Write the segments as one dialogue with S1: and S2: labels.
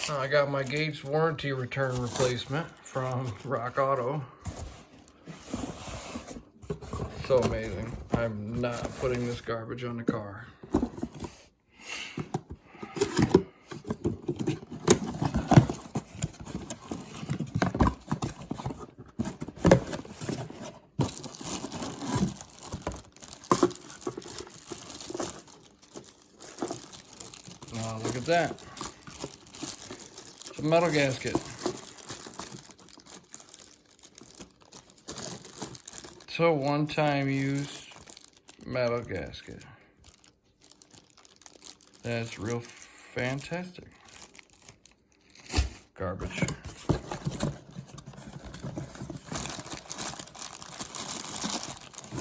S1: I got my gates warranty return replacement from Rockauto. So amazing. I'm not putting this garbage on the car. Oh, look at that. It's a metal gasket. It's a one-time use metal gasket. That's real fantastic. Garbage.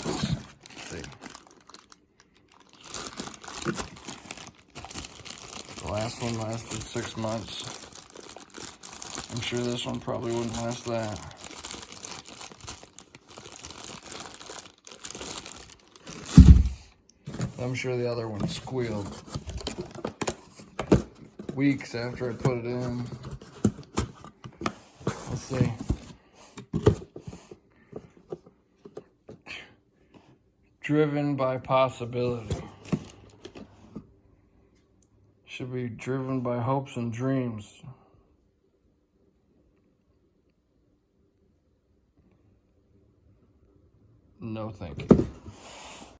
S1: Let's see. The last one lasted 6 months. I'm sure this one probably wouldn't last that. I'm sure the other one squealed weeks after I put it in. Let's see. Driven by possibility. Should be driven by hopes and dreams. No, thank you.